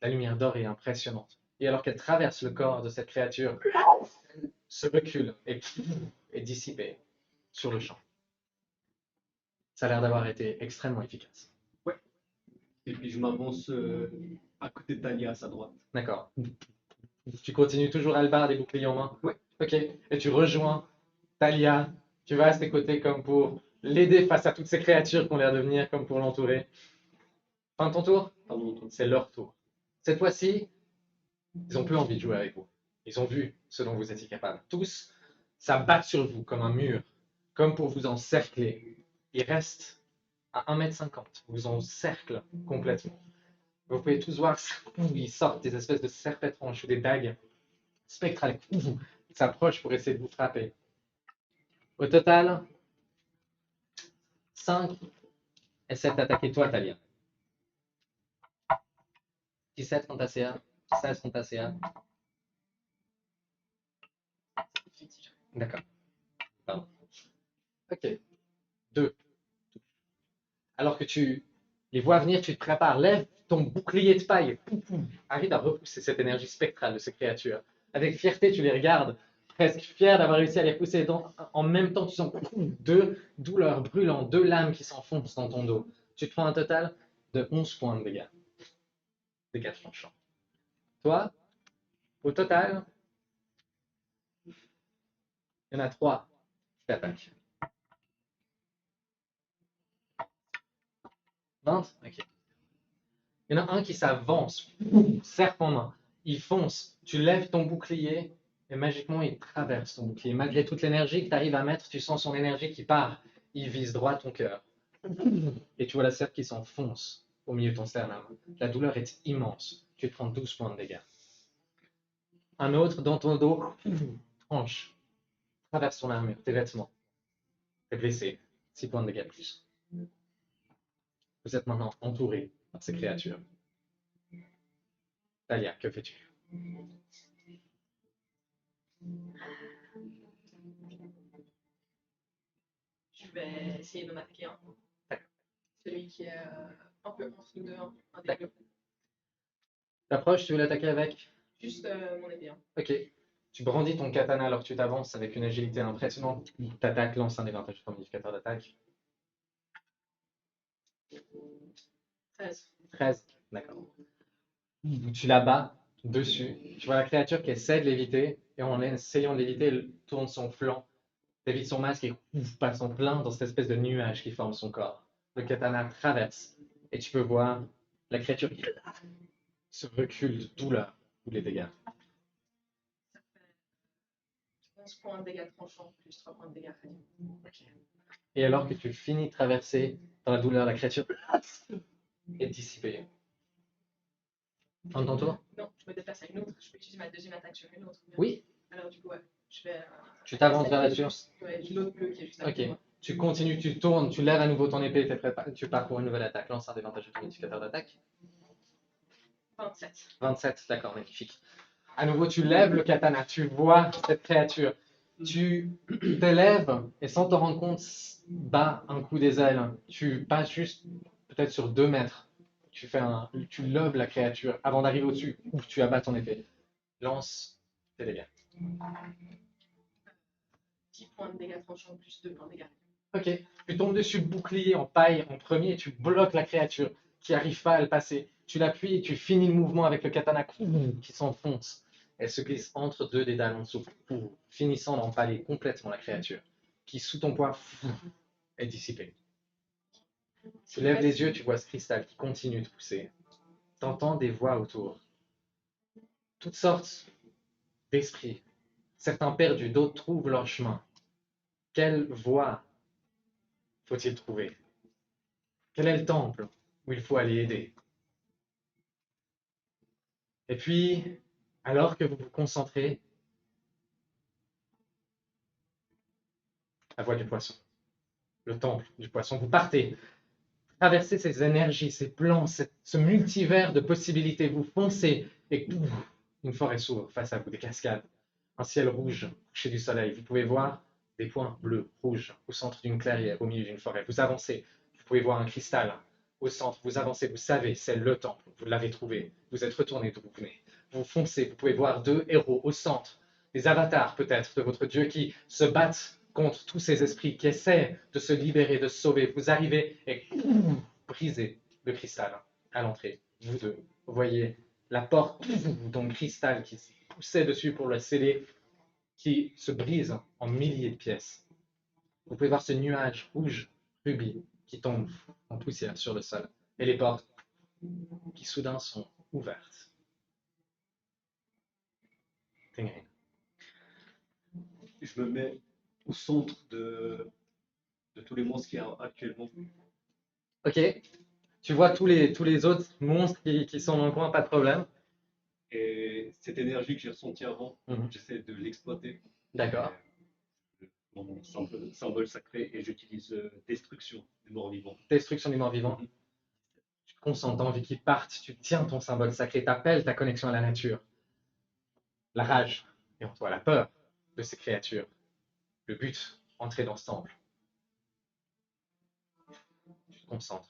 La lumière d'or est impressionnante. Et alors qu'elle traverse le corps de cette créature, se recule et est dissipée sur le champ. Ça a l'air d'avoir été extrêmement efficace. Et puis je m'avance à côté de Talia, à sa droite. D'accord. Tu continues toujours Albar, des boucliers en main? Ouais. Ok. Et tu rejoins Talia. Tu vas à ses côtés comme pour l'aider face à toutes ces créatures qui ont l'air de venir, comme pour l'entourer. Fin de ton tour? Pardon, C'est leur tour. Cette fois-ci, ils n'ont plus envie de jouer avec vous. Ils ont vu ce dont vous étiez capable. Tous s'abattent sur vous comme un mur, comme pour vous encercler. Ils restent à 1,50 m. Vous encerclent complètement. Vous pouvez tous voir, ils sortent des espèces de serpents-tranches ou des dagues spectrales. Ils s'approchent pour essayer de vous frapper. Au total, 5 essaient d'attaquer toi, Talia. 17 contre ACA, 16 contre ACA. D'accord. Pardon. Ok. 2. Alors que tu les vois venir, tu te prépares, lève ton bouclier de paille, arrive à repousser cette énergie spectrale de ces créatures. Avec fierté, tu les regardes, presque fier d'avoir réussi à les repousser. En même temps, tu sens deux douleurs brûlantes, deux lames qui s'enfoncent dans ton dos. Tu te prends un total de 11 points de dégâts. Dégâts tranchants. Toi, au total, il y en a 3 qui t'attaquent. 20? Ok. Il y en a un qui s'avance, serpent en main. Il fonce, tu lèves ton bouclier et magiquement il traverse ton bouclier. Malgré toute l'énergie que tu arrives à mettre, tu sens son énergie qui part. Il vise droit ton cœur. Et tu vois la serpe qui s'enfonce au milieu de ton sternum. La douleur est immense. Tu te prends 12 points de dégâts. Un autre dans ton dos, tranche, traverse ton armure, tes vêtements. T'es blessé. 6 points de dégâts de plus. Vous êtes maintenant entouré par ces créatures. Talia, que fais-tu? Je vais essayer d'en attaquer un. Celui qui est un peu entre nous deux, un des deux. T'approches, tu veux l'attaquer avec? Juste mon épée. Hein. Ok. Tu brandis ton katana alors que tu t'avances avec une agilité impressionnante. T'attaques, lance un désavantage sur ton modificateur d'attaque. 13. 13. D'accord. Tu la bats dessus. Tu vois la créature qui essaie de l'éviter et en essayant de l'éviter, elle tourne son flanc, évite son masque et passe en plein dans cette espèce de nuage qui forme son corps. Le katana traverse et tu peux voir la créature qui se recule de douleur ou les dégâts. Ça fait 11 points de dégâts tranchants plus 3 points de dégâts radiants. Ok. Et alors que tu finis de traverser dans la douleur, la créature est dissipée. Fin de ton tour? Non, je me déplace à une autre. Je peux utiliser ma deuxième attaque sur une autre. Oui. Alors du coup, ouais, je vais... Tu t'avances vers la source. Ouais, l'autre bleu qui est juste à côté de Ok. moi. Tu continues, tu tournes, tu lèves à nouveau ton épée, tu pars pour une nouvelle attaque. Lance un désavantage sur ton modificateur d'attaque. 27. 27, d'accord, magnifique. À nouveau, tu lèves le katana, tu vois cette créature. Tu t'élèves et sans t'en rendre compte, bats un coup des ailes. Tu passes juste peut-être sur 2 mètres. Tu lobes la créature avant d'arriver au-dessus. Tu abats ton épée. Lance tes dégâts. 10 points de dégâts tranchants plus 2 points de dégâts. Ok, tu tombes dessus le bouclier en paille en premier et tu bloques la créature qui n'arrive pas à le passer. Tu l'appuies et tu finis le mouvement avec le katana qui s'enfonce. Elle se glisse entre 2 des dalles en dessous, finissant d'empaler complètement la créature, qui sous ton poids est dissipée. Tu lèves les yeux, tu vois ce cristal qui continue de pousser. Tu entends des voix autour. Toutes sortes d'esprits. Certains perdus, d'autres trouvent leur chemin. Quelle voie faut-il trouver? Quel est le temple où il faut aller aider? Et puis, alors que vous vous concentrez, la voie du poisson, le temple du poisson, vous partez, traversez ces énergies, ces plans, ce multivers de possibilités, vous foncez et une forêt s'ouvre face à vous, des cascades, un ciel rouge, couché du soleil. Vous pouvez voir des points bleus, rouges, au centre d'une clairière, au milieu d'une forêt. Vous avancez, vous pouvez voir un cristal au centre, vous avancez, vous savez, c'est le temple, vous l'avez trouvé, vous êtes retourné d'où vous venez. Vous foncez, vous pouvez voir deux héros au centre, des avatars peut-être de votre Dieu qui se battent contre tous ces esprits, qui essaient de se libérer, de se sauver. Vous arrivez et brisez le cristal à l'entrée, vous deux. Vous voyez la porte dont le cristal qui poussait dessus pour le sceller, qui se brise en milliers de pièces. Vous pouvez voir ce nuage rouge rubis qui tombe en poussière sur le sol et les portes qui soudain sont ouvertes. Tingrid. Je me mets au centre de tous les monstres qu'il y a actuellement. Ok, tu vois tous les autres monstres qui sont dans le coin, pas de problème. Et cette énergie que j'ai ressentie avant, Mhm. j'essaie de l'exploiter. D'accord. Mon symbole sacré et j'utilise destruction des morts vivants. Destruction du mort-vivant. Tu te concentres, t'as envie qu'ils partent, tu tiens ton symbole sacré, t'appelles ta connexion à la nature. La rage et en toi la peur de ces créatures. Le but, entrer dans ce temple. Tu te concentres.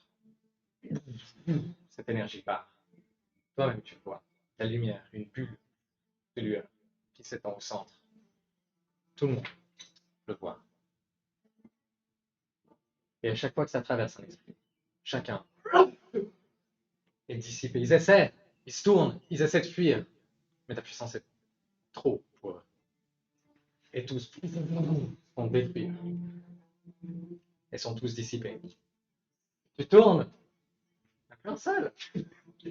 Cette énergie part. Toi-même, tu vois la lumière, une bulle de lueur qui s'étend au centre. Tout le monde le voit. Et à chaque fois que ça traverse un esprit, chacun est dissipé. Ils se tournent, ils essaient de fuir, mais ta puissance est trop pour eux. Et tous sont détruits et sont tous dissipés. Tu tournes, il n'y a plus un seul. Je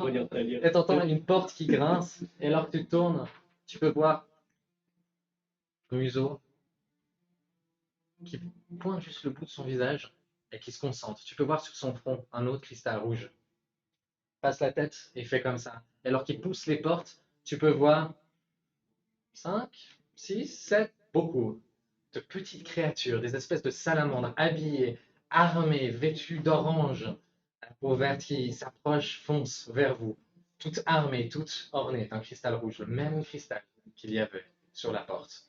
regarde Talia. Et t'entends une porte qui grince, et alors que tu tournes, tu peux voir le museau qui pointe juste le bout de son visage et qui se concentre. Tu peux voir sur son front un autre cristal rouge. Passe la tête et fait comme ça. Et alors qu'il pousse les portes, tu peux voir 5, 6, 7, beaucoup de petites créatures, des espèces de salamandres habillées, armées, vêtues d'orange, la peau verte qui s'approche, fonce vers vous, toutes armées, toutes ornées d'un cristal rouge, le même cristal qu'il y avait sur la porte.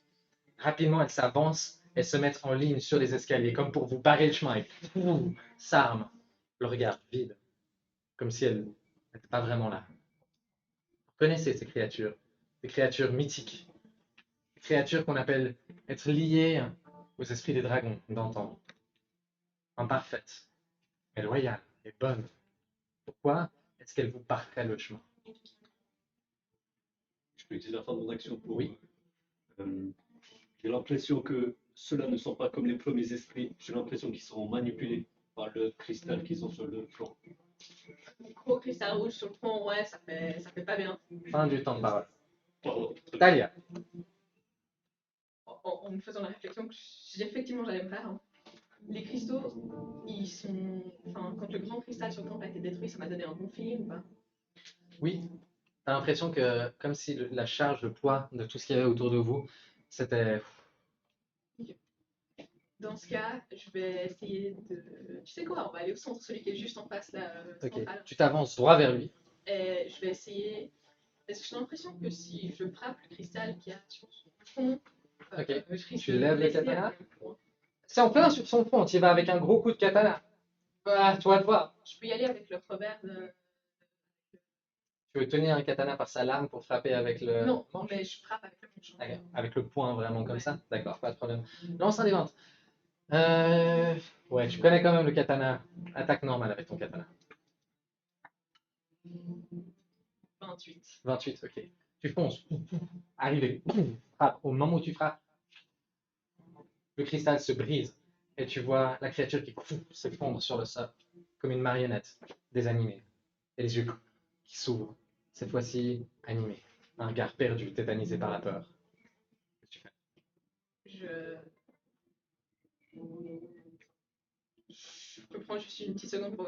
Rapidement, elles s'avancent et se mettent en ligne sur les escaliers, comme pour vous barrer le chemin, et s'arment, le regard vide, comme si elles n'étaient pas vraiment là. Vous connaissez ces créatures, des créatures mythiques, des créatures qu'on appelle être liées aux esprits des dragons d'antan, imparfaites, mais loyales et bonnes. Pourquoi est-ce qu'elles vous barreraient le chemin? Je peux utiliser la fin de mon action pour. Oui. J'ai l'impression que ceux-là ne sont pas comme les premiers esprits. J'ai l'impression qu'ils seront manipulés par le cristal qu'ils ont sur le flanc. Gros cristal rouge sur le front, ouais, ça fait pas bien. Fin du temps de parole. Pardon. Talia. En me faisant la réflexion que effectivement j'allais me faire. Hein. Les cristaux, ils sont. Enfin, quand le grand cristal sur le temple a été détruit, ça m'a donné un bon feeling ou pas? Oui, t'as l'impression que, comme si la charge, le poids de tout ce qu'il y avait autour de vous, c'était. Dans ce cas, je vais essayer de. Tu sais quoi, on va aller au centre, celui qui est juste en face, là, Ok, central. tu t'avances droit vers lui. Et je vais essayer. Parce que j'ai l'impression que si je frappe le cristal qu'il y a sur son front, Ok. je risque Tu de lèves le blesser katana? à mon point. C'est en plein sur son front, tu y vas avec un gros coup de katana. Ah, toi de voir. Je peux y aller avec le revers de. Tu veux tenir un katana par sa lame pour frapper avec le. Non, manche? mais je frappe avec le manche. Ok, avec le poing vraiment comme Ouais. ça? D'accord, pas de problème. Lance un des 20. Ouais, je connais quand même le katana. Attaque normale avec ton katana. 28. 28, ok. Tu fonces. Arrivé. Frappe. Au moment où tu frappes, le cristal se brise et tu vois la créature qui s'effondre sur le sol comme une marionnette désanimée et les yeux qui s'ouvrent, cette fois-ci animés, un regard perdu, tétanisé par la peur. Qu'est-ce que tu fais? Je peux prendre juste une petite seconde pour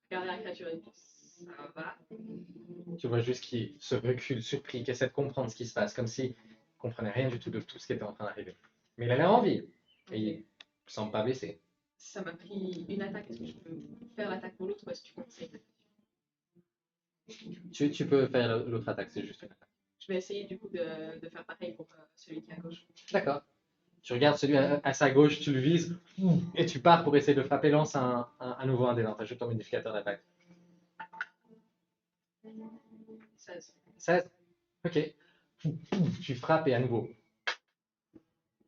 regarder la créature et dire ça va. Tu vois juste qu'il se recule, surpris, qui essaie de comprendre ce qui se passe, comme s'il ne comprenait rien du tout de tout ce qui était en train d'arriver. Mais il a l'air en vie et il ne semble pas blessé. Ça m'a pris une attaque. Est-ce que je peux faire l'attaque pour l'autre ou est-ce que tu conseilles? Tu peux faire l'autre attaque, c'est juste une attaque. Je vais essayer du coup de faire pareil pour celui qui est à gauche. D'accord. Tu regardes celui à sa gauche, tu le vises et tu pars pour essayer de frapper. Lance à nouveau un dé, ajoute ton modificateur d'attaque. 16. 16. Ok. Tu frappes et à nouveau,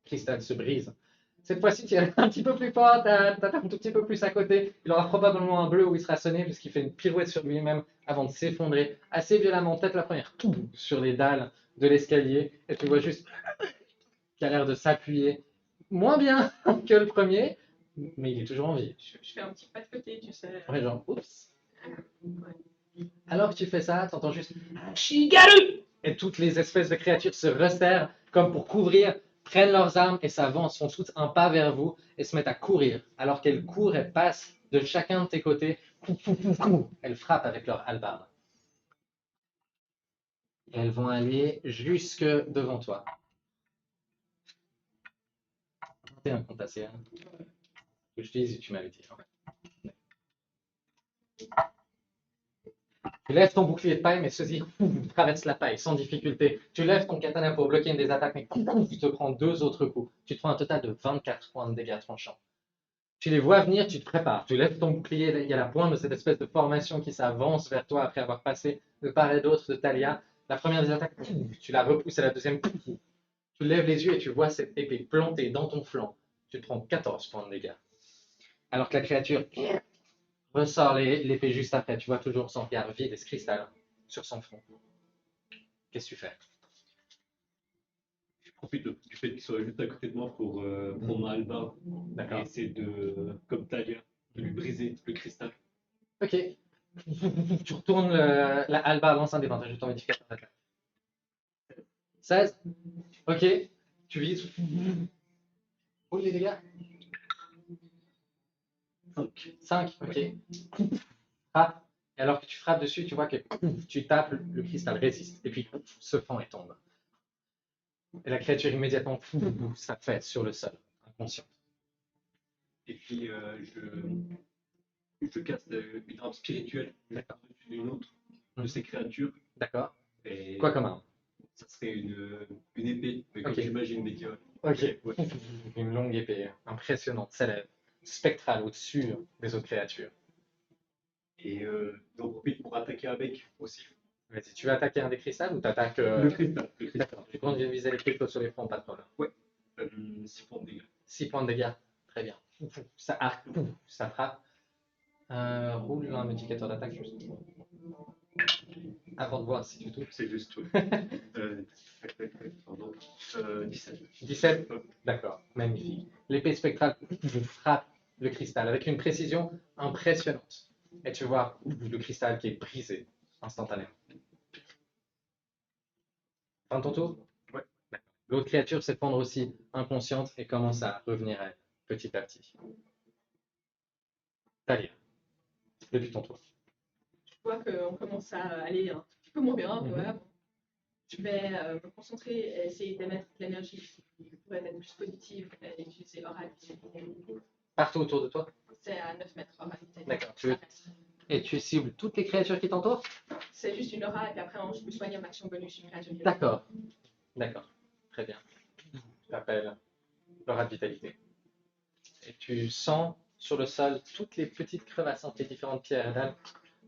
cristal se brise. Cette fois-ci, tu es un petit peu plus fort, tu attaques un tout petit peu plus à côté. Il aura probablement un bleu où il sera sonné puisqu'il fait une pirouette sur lui-même avant de s'effondrer assez violemment, peut-être la première, sur les dalles de l'escalier. Et tu vois juste qu'il a l'air de s'appuyer moins bien que le premier, mais il est toujours en vie. Je fais un petit pas de côté, tu sais. Ouais, genre, oups. Ouais. Alors que tu fais ça, tu entends juste Shigaru! Et toutes les espèces de créatures se resserrent comme pour couvrir, prennent leurs armes et s'avancent, font toutes un pas vers vous et se mettent à courir. Alors qu'elles courent, elles passent de chacun de tes côtés. Elles frappent avec leur hallebarde. Et elles vont aller jusque devant toi. C'est un compte assez. Je te dis, tu m'avais dit. Tu lèves ton bouclier de paille, mais ceci traverse la paille sans difficulté. Tu lèves ton katana pour bloquer une des attaques, mais tu te prends 2 autres coups. Tu te prends un total de 24 points de dégâts tranchants. Tu les vois venir, tu te prépares. Tu lèves ton bouclier, il y a la pointe de cette espèce de formation qui s'avance vers toi après avoir passé de part et d'autre de Talia. La première des attaques, tu la repousses à la deuxième. Tu lèves les yeux et tu vois cette épée plantée dans ton flanc. Tu te prends 14 points de dégâts. Alors que la créature ressort l'épée juste après. Tu vois toujours son regard vide et ce cristal sur son front. Qu'est-ce que tu fais? Je profite du fait qu'il soit juste à côté de moi pour prendre ma hallebarde et D'accord. essayer de, comme Talia, de lui briser le cristal. Ok. Tu retournes la hallebarde, lance un dé, t'ajoutes ton modificateur d'attaque. 16. Ok. Tu vises. Roule les dégâts. 5. 5. Ok. Frappe. Et alors que tu frappes dessus, tu vois que tu tapes, le cristal résiste. Et puis se fend et tombe. Et la créature immédiatement s'affaisse sur le sol, inconsciente. Et puis je casse une arme spirituelle par-dessus une autre de ces créatures. D'accord. Et Quoi comme arme? ça serait une épée, mais comme Ok. j'imagine des dieux. Ok. Ouais. Une longue épée, impressionnante, célèbre, spectrale au-dessus des autres créatures. Et j'en profite pour attaquer avec aussi. Vas-y, tu veux attaquer un des cristals ou t'attaques. Le cristal. D'accord. Tu comptes viser les cristaux sur les fronts, pas de problème. 6 points de dégâts. 6 points de dégâts. Très bien. Ça arc, ça frappe. Roule un modificateur d'attaque juste. Avant de voir si tu touches. C'est juste. Pardon. 17. 17. D'accord, magnifique. L'épée spectrale frappe le cristal avec une précision impressionnante. Et tu vois le cristal qui est brisé instantanément. Fin de ton tour? Ouais. L'autre créature s'effondre aussi inconsciente et commence à revenir à elle petit à petit. Talia, depuis ton tour. Je vois qu'on commence à aller un petit peu moins bien. Mhm. Ouais. Je vais me concentrer et essayer d'émettre de l'énergie qui pourrait être plus positive et utiliser Aura Vitality. Partout autour de toi. C'est à 9 mètres Aura Vitality. D'accord. Et tu cibles toutes les créatures qui t'entourent? C'est juste une aura et puis après je peux soigner en action bonus une créature. D'accord. D'accord. Très bien. Tu l'appelles l'aura de vitalité. Et tu sens sur le sol toutes les petites crevasses entre les différentes pierres et dalles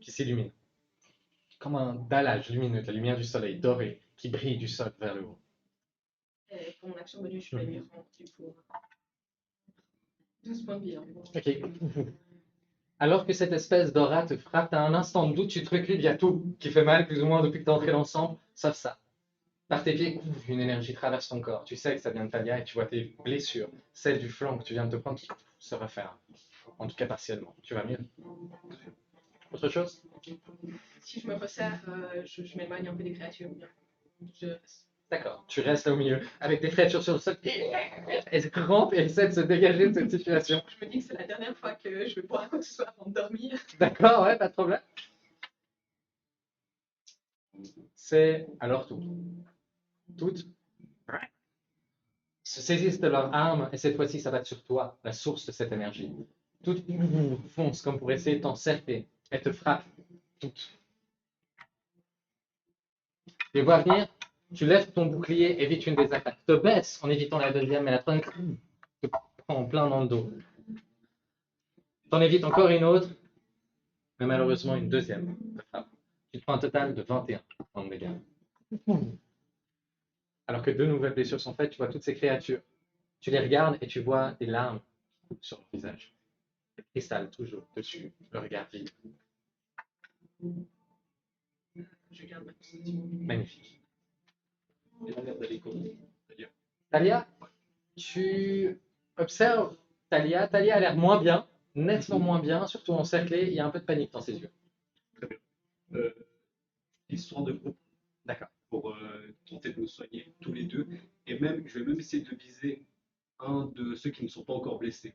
qui s'illuminent. Comme un dallage lumineux de la lumière du soleil doré qui brille du sol vers le haut. Et pour mon action bonus, je vais lui rendre du coup 12 points de vie. Hein. Ok. Alors que cette espèce d'aura te frappe, à un instant de doute, tu te reclines, il y a tout qui fait mal plus ou moins depuis que tu es entré dans l'ensemble, sauf ça. Par tes pieds, une énergie traverse ton corps. Tu sais que ça vient de Talia et tu vois tes blessures, celles du flanc que tu viens de te prendre, qui se referment. En tout cas partiellement. Tu vas mieux. Autre chose? Si je me resserre, je m'éloigne un peu des créatures. Je reste. D'accord. Tu restes là au milieu, avec des créatures sur le sol. Elles rampent et essaient de se dégager de cette situation. Je me dis que c'est la dernière fois que je vais boire quoi que ce soit avant de dormir. D'accord, ouais, pas de problème. C'est alors tout. Toutes se saisissent de leurs armes et cette fois-ci, ça va être sur toi, la source de cette énergie. Toutes foncent comme pour essayer de t'encercler. Elles te frappent. Toutes. Tu les vois venir, Tu lèves ton bouclier, évite une des attaques. Te baisse en évitant la deuxième, mais la troisième te prend en plein dans le dos. T'en évites encore une autre, mais malheureusement une deuxième te frappe. Tu te prends un total de 21 points de dégâts. Alors que deux nouvelles blessures sont faites, tu vois toutes ces créatures. Tu les regardes et tu vois des larmes sur leur visage. Le cristal toujours dessus, le regard vide. Je garde ma constitution. Magnifique. Elle a l'air d'aller comment? C'est-à-dire, Talia, tu observes Talia. Talia a l'air moins bien, nettement moins bien, surtout encerclée. Il y a un peu de panique dans ses yeux. euh, histoire de groupe D'accord. pour tenter de nous soigner tous les deux. Et même, je vais même essayer de viser un de ceux qui ne sont pas encore blessés.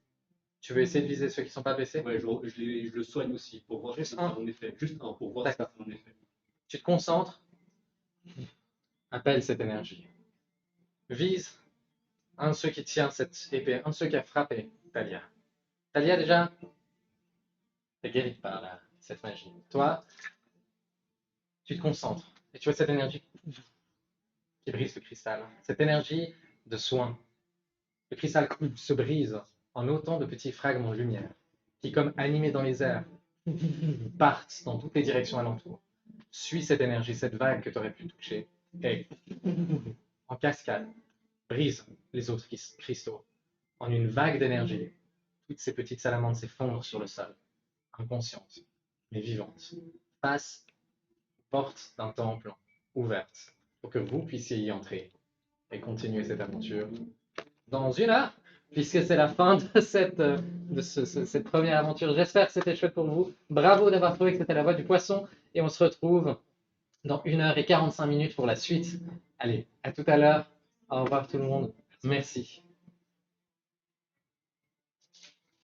Tu veux essayer de viser ceux qui ne sont pas blessés? Ouais, je le soigne aussi pour voir Juste si ça un? a un effet. Juste un pour voir si ça D'accord. a un effet. Tu te concentres. Appelle cette énergie. Vise un de ceux qui tient cette épée, un de ceux qui a frappé Talia. Talia, déjà, est guérie par cette magie. Toi, tu te concentres et tu vois cette énergie qui brise le cristal. Cette énergie de soin. Le cristal se brise en autant de petits fragments de lumière qui, comme animés dans les airs, partent dans toutes les directions alentour. Suis cette énergie, cette vague que tu aurais pu toucher et, en cascade, brise les autres cristaux. En une vague d'énergie, toutes ces petites salamandres s'effondrent sur le sol, inconscientes, mais vivantes, face aux portes d'un temple ouverte, pour que vous puissiez y entrer et continuer cette aventure dans 1 heure, puisque c'est la fin de cette première aventure. J'espère que c'était chouette pour vous. Bravo d'avoir trouvé que c'était la voie du poisson, et on se retrouve dans 1h45 pour la suite. Allez, à tout à l'heure. Au revoir tout le monde. Merci.